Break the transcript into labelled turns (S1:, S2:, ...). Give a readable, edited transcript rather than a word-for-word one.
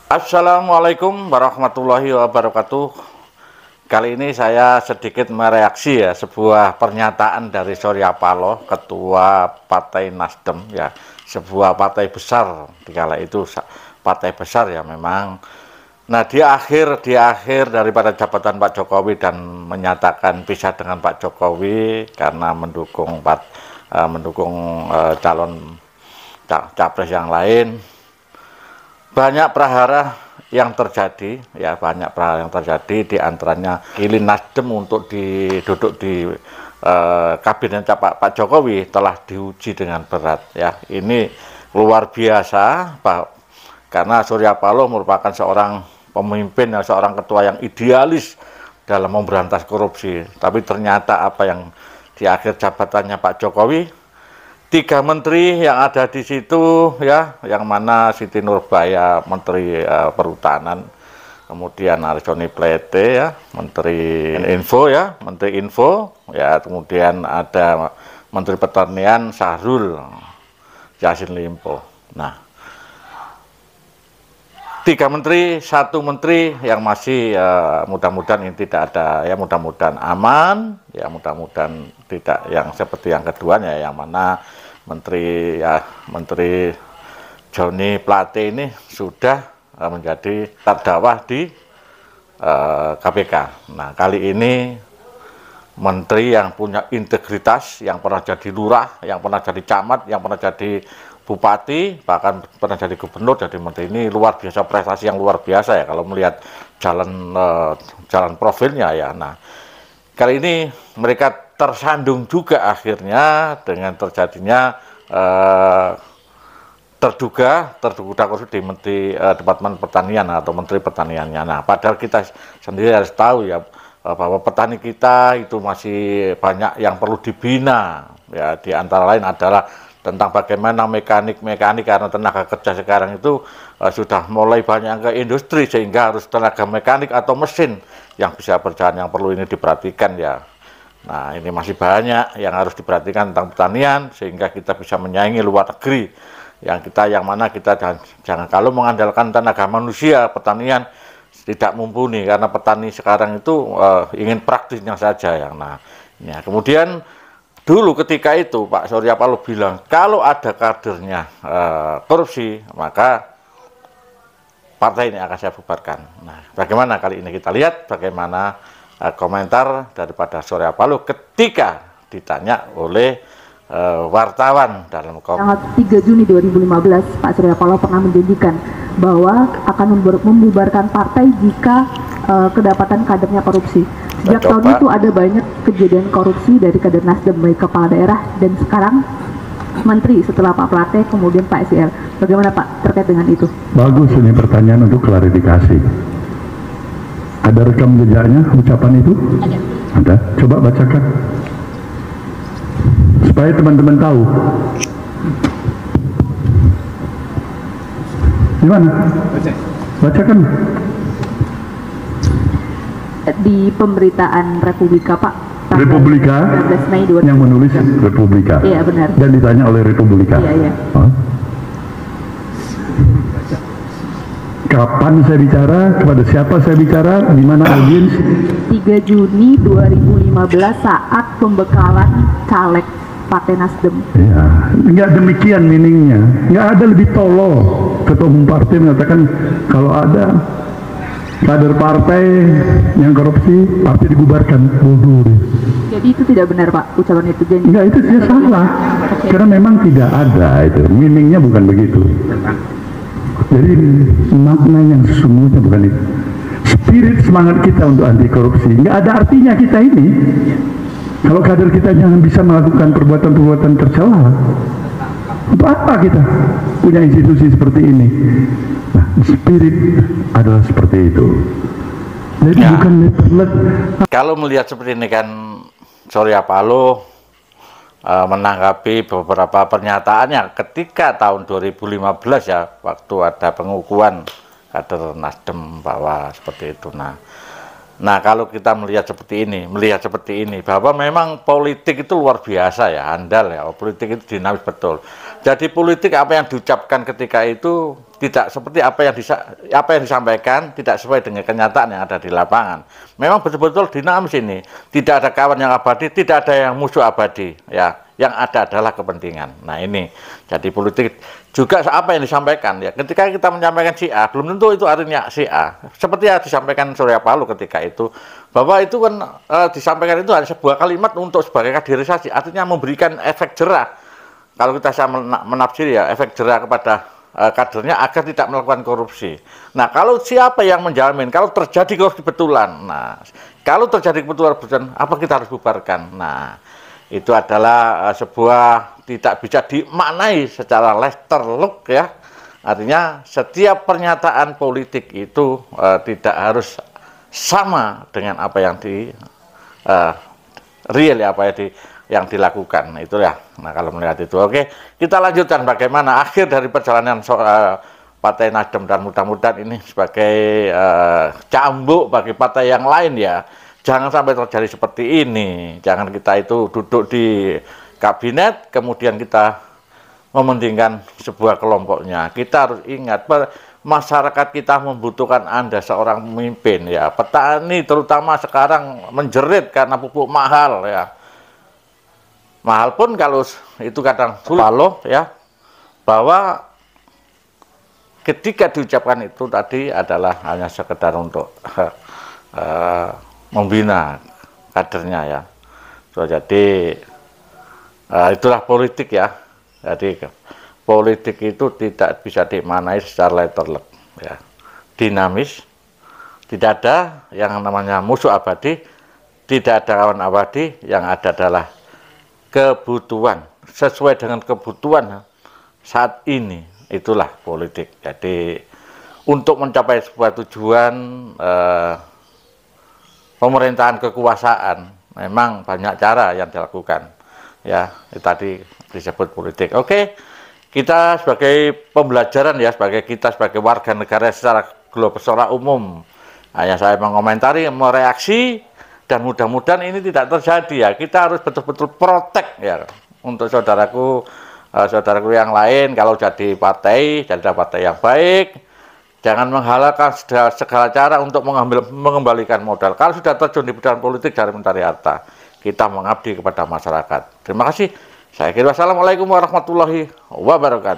S1: Assalamualaikum warahmatullahi wabarakatuh. Kali ini saya sedikit mereaksi ya sebuah pernyataan dari Surya Paloh, Ketua Partai Nasdem ya, sebuah partai besar dikala itu partai besar ya memang. Nah di akhir daripada jabatan Pak Jokowi dan menyatakan pisah dengan Pak Jokowi karena mendukung calon capres yang lain. Banyak prahara yang terjadi, ya banyak prahara yang terjadi, diantaranya pilih Nasdem untuk duduk di kabinet Pak Jokowi telah diuji dengan berat. Ya, ini luar biasa, karena Surya Paloh merupakan seorang pemimpin, seorang ketua yang idealis dalam memberantas korupsi. Tapi ternyata apa yang di akhir jabatannya Pak Jokowi, 3 menteri yang ada di situ ya, yang mana Siti Nurbaya Menteri Perhutanan, kemudian Arifoni Plete ya, Menteri Info ya, kemudian ada Menteri Pertanian Syahrul Yassin Limpo. Nah, 3 menteri, 1 menteri yang masih mudah-mudahan ini tidak ada ya, mudah-mudahan aman ya, mudah-mudahan tidak yang seperti yang keduanya, yang mana Menteri Johnny Plate ini sudah menjadi terdakwa di KPK. Nah, kali ini menteri yang punya integritas, yang pernah jadi lurah, yang pernah jadi camat, yang pernah jadi bupati, bahkan pernah jadi gubernur, jadi menteri, ini luar biasa, prestasi yang luar biasa ya kalau melihat jalan profilnya ya. Nah, kali ini mereka tersandung juga akhirnya dengan terjadinya terduga korupsi di Departemen Pertanian atau Menteri Pertaniannya. Nah, padahal kita sendiri harus tahu ya bahwa petani kita itu masih banyak yang perlu dibina ya, di antara lain adalah tentang bagaimana mekanik karena tenaga kerja sekarang itu sudah mulai banyak ke industri, sehingga harus tenaga mekanik atau mesin yang bisa berjalan, yang perlu ini diperhatikan ya. Nah, ini masih banyak yang harus diperhatikan tentang pertanian sehingga kita bisa menyaingi luar negeri, yang mana kita jangan kalau mengandalkan tenaga manusia, pertanian tidak mumpuni karena petani sekarang itu ingin praktisnya saja ya. Nah, ya, kemudian dulu ketika itu Pak Surya Paloh bilang kalau ada kadernya korupsi maka partai ini akan saya bubarkan. Nah, bagaimana kali ini kita lihat bagaimana komentar daripada Surya Paloh ketika ditanya oleh wartawan dalam
S2: tanggal 3 Juni 2015 Pak Surya Paloh pernah menjanjikan bahwa akan membubarkan partai jika kedapatan kadernya korupsi. Sejak tahun itu ada banyak kejadian korupsi dari kader Nasdem, baik kepala daerah dan sekarang menteri setelah Pak Plate kemudian Pak SL. Bagaimana Pak terkait dengan itu?
S3: Bagus, ini pertanyaan untuk klarifikasi. Ada rekam jejaknya ucapan itu? Ada. Coba bacakan supaya teman-teman tahu. Gimana? Bacakan.
S2: Di pemberitaan Republika Pak.
S3: Republika
S2: 19 Mei 2020.
S3: yang menulis Republika.
S2: Iya benar.
S3: Dan ditanya oleh Republika.
S2: Iya.
S3: Oh. Kapan saya bicara, kepada siapa saya bicara, di mana audiens?
S2: 3 Juni 2015 saat pembekalan caleg Partai Nasdem.
S3: Ya, nggak demikian meaningnya. Nggak ada lebih tolol ketua umum partai mengatakan kalau ada kader partai yang korupsi, partai dibubarkan. Bodoh deh.
S2: Jadi itu tidak benar Pak, ucapan itu janji.
S3: Enggak, itu dia salah.
S2: Okay.
S3: Karena memang tidak ada itu. Meaningnya bukan begitu. Jadi makna yang sesungguhnya bukan itu. Spirit semangat kita untuk anti korupsi nggak ada artinya kita ini kalau kader kita jangan bisa melakukan perbuatan-perbuatan tercela. Untuk apa kita punya institusi seperti ini? Nah, spirit adalah seperti itu. Jadi ya, bukan
S1: kalau melihat seperti ini kan Surya Paloh menanggapi beberapa pernyataannya ketika tahun 2015 ya, waktu ada pengukuhan kader Nasdem bahwa seperti itu. Nah, Nah, kalau kita melihat seperti ini, bahwa memang politik itu luar biasa ya, handal ya, politik itu dinamis betul. Jadi politik apa yang diucapkan ketika itu tidak seperti apa yang disampaikan, tidak sesuai dengan kenyataan yang ada di lapangan. Memang betul-betul dinamis ini, tidak ada kawan yang abadi, tidak ada yang musuh abadi, ya. Yang ada adalah kepentingan. Nah ini, jadi politik juga apa yang disampaikan ya. Ketika kita menyampaikan si A, belum tentu itu artinya si A. Seperti yang disampaikan Surya Paloh ketika itu, bahwa itu kan disampaikan itu hanya sebuah kalimat untuk sebagai kaderisasi, artinya memberikan efek jerah. Kalau kita menafsir ya, efek jerah kepada kadernya agar tidak melakukan korupsi. Nah, kalau siapa yang menjamin kalau terjadi korupsi betulan, nah kalau terjadi betulan, apa kita harus bubarkan? Nah, itu adalah sebuah tidak bisa dimaknai secara letterlock ya. Artinya setiap pernyataan politik itu tidak harus sama dengan apa yang real ya, apa yang dilakukan. Nah, itu ya. Nah, kalau melihat itu, oke, kita lanjutkan bagaimana akhir dari perjalanan Partai Nasdem, dan mudah-mudahan ini sebagai cambuk bagi partai yang lain ya. Jangan sampai terjadi seperti ini. Jangan kita itu duduk di kabinet, kemudian kita mementingkan sebuah kelompoknya. Kita harus ingat, masyarakat kita membutuhkan Anda seorang pemimpin ya. Petani terutama sekarang menjerit karena pupuk mahal ya. Mahal pun kalau itu kadang sulit ya. Bahwa ketika diucapkan itu tadi adalah hanya sekedar untuk membina kadernya ya. So, jadi itulah politik ya. Jadi politik itu tidak bisa dimaknai secara letterlock ya. Dinamis, tidak ada yang namanya musuh abadi, tidak ada kawan abadi, yang ada adalah kebutuhan sesuai dengan kebutuhan saat ini. Itulah politik. Jadi untuk mencapai sebuah tujuan pemerintahan kekuasaan memang banyak cara yang dilakukan ya, tadi disebut politik. Oke, kita sebagai pembelajaran ya, sebagai warga negara secara global, secara umum, hanya saya mengomentari, mereaksi, dan mudah-mudahan ini tidak terjadi ya. Kita harus betul-betul protek ya untuk saudaraku yang lain. Kalau jadi partai yang baik, jangan menghalalkan segala cara untuk mengembalikan modal. Kalau sudah terjun di bidang politik, jangan mencari harta. Kita mengabdi kepada masyarakat. Terima kasih. Saya kira wassalamualaikum warahmatullahi wabarakatuh.